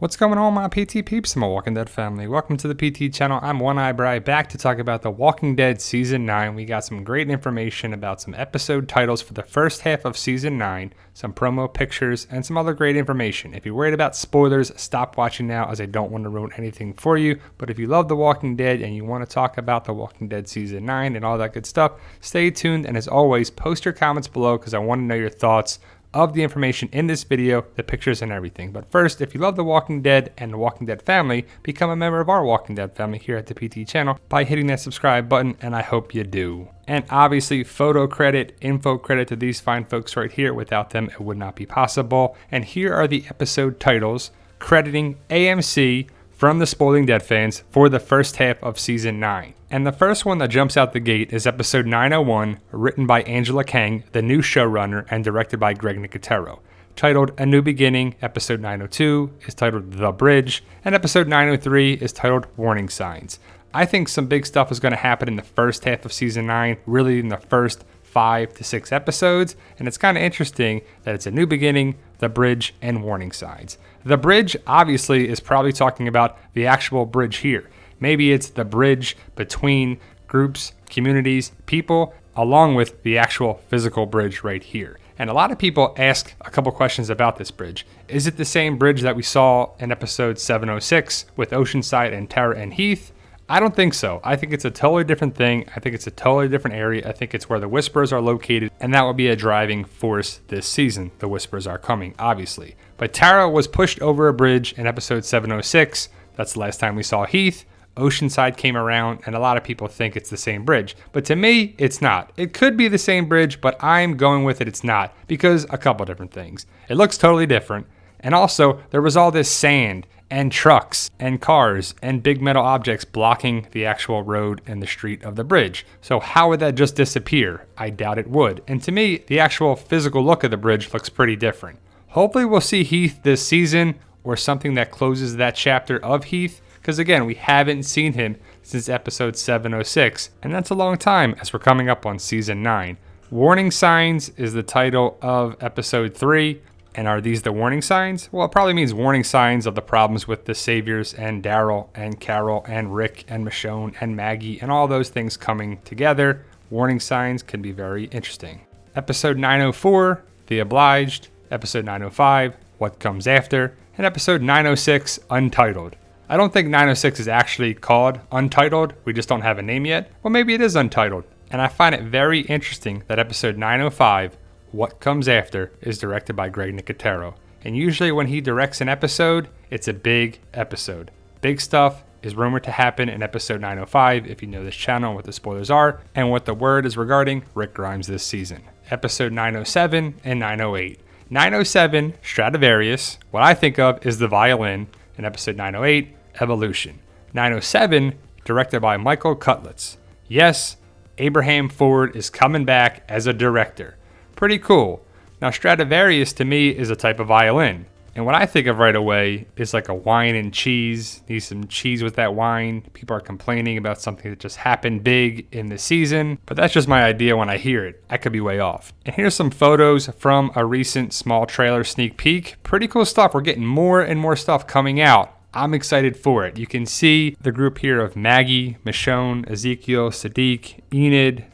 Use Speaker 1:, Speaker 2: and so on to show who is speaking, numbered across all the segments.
Speaker 1: What's going on, my PT peeps and my Walking Dead family? Welcome to the PT channel. I'm One Eye Bri, back to talk about The Walking Dead Season 9. We got some great information about some episode titles for the first half of Season 9, some promo pictures, and some other great information. If you're worried about spoilers, stop watching now, as I don't want to ruin anything for you. But if you love The Walking Dead and you want to talk about The Walking Dead Season 9 and all that good stuff, stay tuned. And as always, post your comments below because I want to know your thoughts of the information in this video, the pictures and everything. But first, if you love The Walking Dead and The Walking Dead family, become a member of our Walking Dead family here at the PT channel by hitting that subscribe button, and I hope you do. And obviously, photo credit, info credit to these fine folks right here. Without them, it would not be possible. And here are the episode titles crediting AMC from the Spoiling Dead fans for the first half of Season 9. And the first one that jumps out the gate is episode 901, written by Angela Kang, the new showrunner, and directed by Greg Nicotero. Titled A New Beginning, episode 902 is titled The Bridge, and episode 903 is titled Warning Signs. I think some big stuff is going to happen in the first half of Season 9, really in the first 5 to 6 episodes, and it's kind of interesting that it's a new beginning, the bridge, and warning signs. The bridge obviously is probably talking about the actual bridge here. Maybe it's the bridge between groups, communities, people, along with the actual physical bridge right here. And a lot of people ask a couple questions about this bridge. Is it the same bridge that we saw in episode 706 with Oceanside and Tara and Heath? I don't think so. I think it's a totally different thing. I think it's a totally different area. I think it's where the Whisperers are located, and that will be a driving force this season. The Whisperers are coming, obviously. But Tara was pushed over a bridge in episode 706. That's the last time we saw Heath. Oceanside came around, and a lot of people think it's the same bridge. But to me, it's not. It could be the same bridge, but I'm going with it's not, because a couple different things. It looks totally different, and also there was all this sand and trucks and cars and big metal objects blocking the actual road and the street of the bridge. So how would that just disappear? I doubt it would. And to me, the actual physical look of the bridge looks pretty different. Hopefully we'll see Heath this season, or something that closes that chapter of Heath, because again, we haven't seen him since episode 706, and that's a long time as we're coming up on Season 9. Warning Signs is the title of episode 3. And are these the warning signs? Well, it probably means warning signs of the problems with the Saviors and Daryl and Carol and Rick and Michonne and Maggie and all those things coming together. Warning signs can be very interesting. Episode 904, The Obliged. Episode 905, What Comes After. And episode 906, Untitled. I don't think 906 is actually called Untitled. We just don't have a name yet. Well, maybe it is Untitled. And I find it very interesting that episode 905, What Comes After, is directed by Greg Nicotero. And usually when he directs an episode, it's a big episode. Big stuff is rumored to happen in episode 905, if you know this channel, what the spoilers are, and what the word is regarding Rick Grimes this season. Episode 907 and 908. 907, Stradivarius. What I think of is the violin. In episode 908, Evolution. 907, directed by Michael Cutlitz. Yes, Abraham Ford is coming back as a director. Pretty cool. Now, Stradivarius to me is a type of violin. And what I think of right away is like a wine and cheese. Need some cheese with that wine. People are complaining about something that just happened big in the season. But that's just my idea when I hear it. I could be way off. And here's some photos from a recent small trailer sneak peek. Pretty cool stuff. We're getting more and more stuff coming out. I'm excited for it. You can see the group here of Maggie, Michonne, Ezekiel, Sadiq, Enid,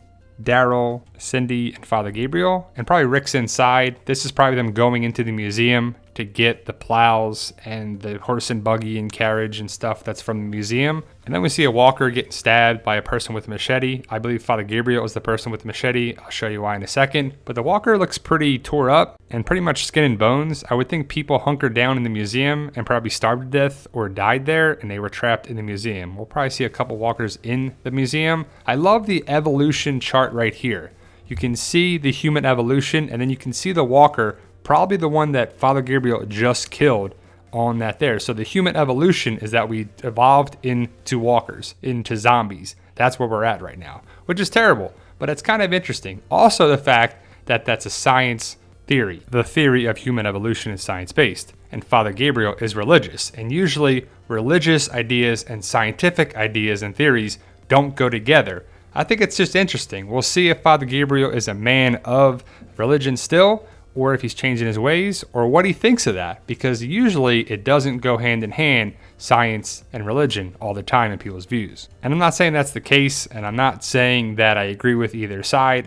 Speaker 1: Daryl, Cindy, and Father Gabriel, and probably Rick's inside. This is probably them going into the museum to get the plows and the horse and buggy and carriage and stuff that's from the museum. And then we see a walker getting stabbed by a person with a machete. I believe Father Gabriel is the person with the machete. I'll show you why in a second. But the walker looks pretty tore up and pretty much skin and bones. I would think people hunkered down in the museum and probably starved to death or died there, and they were trapped in the museum. We'll probably see a couple walkers in the museum. I love the evolution chart right here. You can see the human evolution, and then you can see the walker, probably the one that Father Gabriel just killed on that there. So the human evolution is that we evolved into walkers, into zombies. That's where we're at right now, which is terrible, but it's kind of interesting. Also, the fact that that's a science theory. The theory of human evolution is science-based, and Father Gabriel is religious. And usually religious ideas and scientific ideas and theories don't go together. I think it's just interesting. We'll see if Father Gabriel is a man of religion still, or if he's changing his ways, or what he thinks of that, because usually it doesn't go hand in hand, science and religion, all the time in people's views. And I'm not saying that's the case, and I'm not saying that I agree with either side.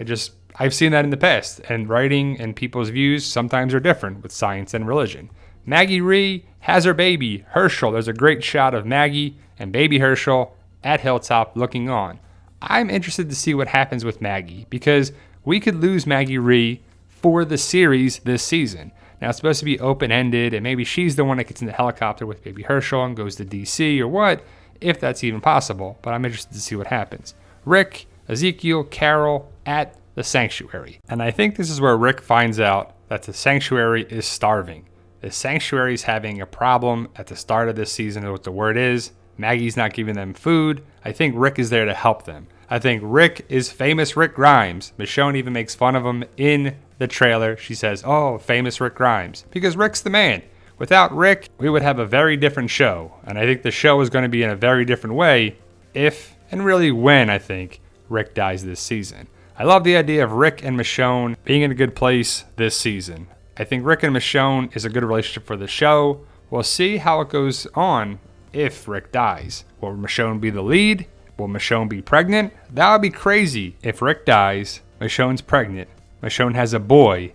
Speaker 1: I've seen that in the past, and writing and people's views sometimes are different with science and religion. Maggie Rhee has her baby, Herschel. There's a great shot of Maggie and baby Herschel at Hilltop looking on. I'm interested to see what happens with Maggie, because we could lose Maggie Rhee for the series this season. Now, it's supposed to be open-ended, and maybe she's the one that gets in the helicopter with baby Herschel and goes to DC or what, if that's even possible, but I'm interested to see what happens. Rick, Ezekiel, Carol at the sanctuary. And I think this is where Rick finds out that the sanctuary is starving. The sanctuary is having a problem at the start of this season, is what the word is. Maggie's not giving them food. I think Rick is there to help them. I think Rick is famous Rick Grimes. Michonne even makes fun of him in the trailer. She says, "Oh, famous Rick Grimes," because Rick's the man. Without Rick, we would have a very different show. And I think the show is going to be in a very different way if, and really when, I think, Rick dies this season. I love the idea of Rick and Michonne being in a good place this season. I think Rick and Michonne is a good relationship for the show. We'll see how it goes on if Rick dies. Will Michonne be the lead? Will Michonne be pregnant? That would be crazy if Rick dies, Michonne's pregnant, Michonne has a boy.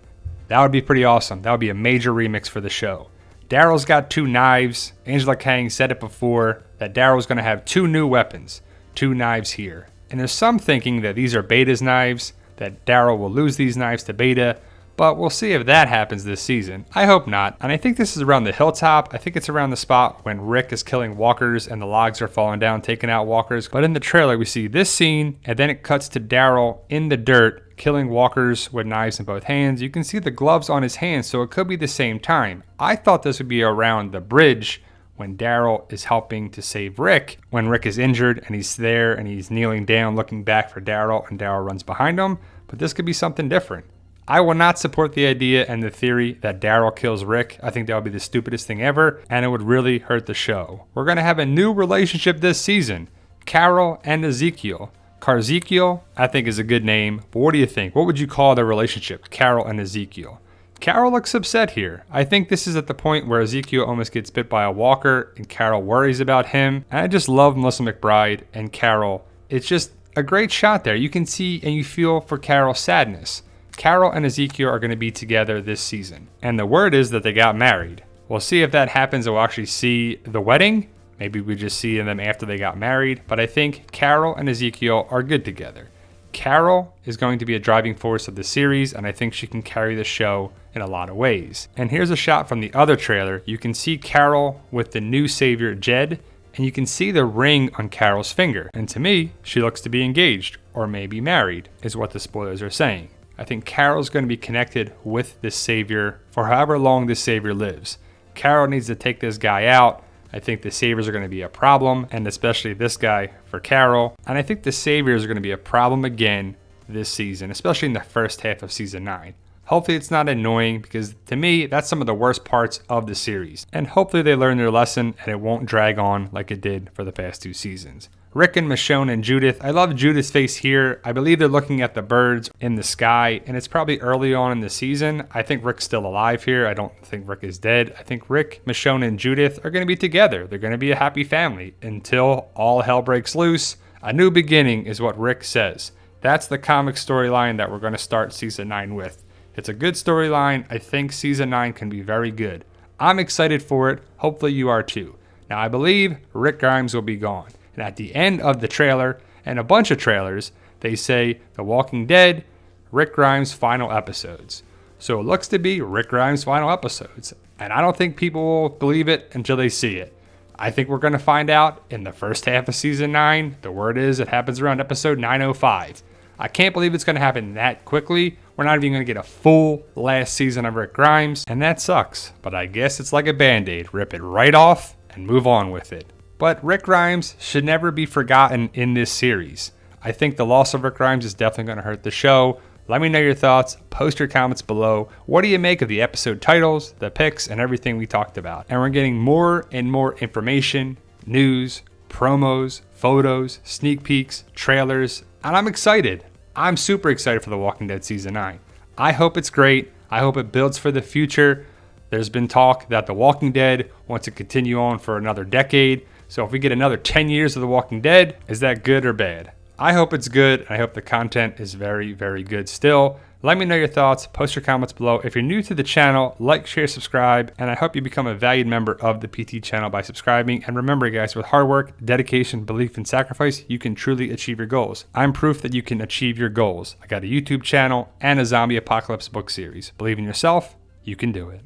Speaker 1: That would be pretty awesome. That would be a major remix for the show. Daryl's got 2 knives. Angela Kang said it before that Daryl's going to have 2 new weapons, 2 knives here. And there's some thinking that these are Beta's knives, that Daryl will lose these knives to Beta, but we'll see if that happens this season. I hope not. And I think this is around the hilltop. I think it's around the spot when Rick is killing walkers and the logs are falling down, taking out walkers. But in the trailer, we see this scene, and then it cuts to Daryl in the dirt, killing walkers with knives in both hands. You can see the gloves on his hands, so it could be the same time. I thought this would be around the bridge when Daryl is helping to save Rick, when Rick is injured and he's there and he's kneeling down looking back for Daryl and Daryl runs behind him, but this could be something different. I will not support the idea and the theory that Daryl kills Rick. I think that would be the stupidest thing ever, and it would really hurt the show. We're going to have a new relationship this season, Carol and Ezekiel. Carzekiel, I think, is a good name, but what do you think? What would you call their relationship, Carol and Ezekiel? Carol looks upset here. I think this is at the point where Ezekiel almost gets bit by a walker and Carol worries about him. And I just love Melissa McBride and Carol. It's just a great shot there. You can see and you feel for Carol's sadness. Carol and Ezekiel are going to be together this season. And the word is that they got married. We'll see if that happens and we'll actually see the wedding. Maybe we just see them after they got married. But I think Carol and Ezekiel are good together. Carol is going to be a driving force of the series, and I think she can carry the show in a lot of ways. And here's a shot from the other trailer. You can see Carol with the new savior, Jed, and you can see the ring on Carol's finger. And to me, she looks to be engaged, or maybe married, is what the spoilers are saying. I think Carol's going to be connected with this savior for however long this savior lives. Carol needs to take this guy out. I think the saviors are going to be a problem, and especially this guy for Carol. And I think the saviors are going to be a problem again this season, especially in the first half of season 9. Hopefully it's not annoying, because to me, that's some of the worst parts of the series. And hopefully they learn their lesson and it won't drag on like it did for the past 2 seasons. Rick and Michonne and Judith. I love Judith's face here. I believe they're looking at the birds in the sky, and it's probably early on in the season. I think Rick's still alive here. I don't think Rick is dead. I think Rick, Michonne, and Judith are going to be together. They're going to be a happy family until all hell breaks loose. A new beginning is what Rick says. That's the comic storyline that we're going to start season 9 with. It's a good storyline. I think season 9 can be very good. I'm excited for it. Hopefully you are too. Now I believe Rick Grimes will be gone. And at the end of the trailer, and a bunch of trailers, they say The Walking Dead, Rick Grimes' final episodes. So it looks to be Rick Grimes' final episodes. And I don't think people will believe it until they see it. I think we're going to find out in the first half of season 9. The word is it happens around episode 905. I can't believe it's going to happen that quickly. We're not even going to get a full last season of Rick Grimes. And that sucks. But I guess it's like a band-aid. Rip it right off and move on with it. But Rick Grimes should never be forgotten in this series. I think the loss of Rick Grimes is definitely going to hurt the show. Let me know your thoughts. Post your comments below. What do you make of the episode titles, the picks, and everything we talked about? And we're getting more and more information, news, promos, photos, sneak peeks, trailers, and I'm excited. I'm super excited for The Walking Dead Season 9. I hope it's great. I hope it builds for the future. There's been talk that The Walking Dead wants to continue on for another decade. So if we get another 10 years of The Walking Dead, is that good or bad? I hope it's good. I hope the content is very, very good still. Let me know your thoughts. Post your comments below. If you're new to the channel, like, share, subscribe, and I hope you become a valued member of the PT channel by subscribing. And remember, guys, with hard work, dedication, belief, and sacrifice, you can truly achieve your goals. I'm proof that you can achieve your goals. I got a YouTube channel and a zombie apocalypse book series. Believe in yourself, you can do it.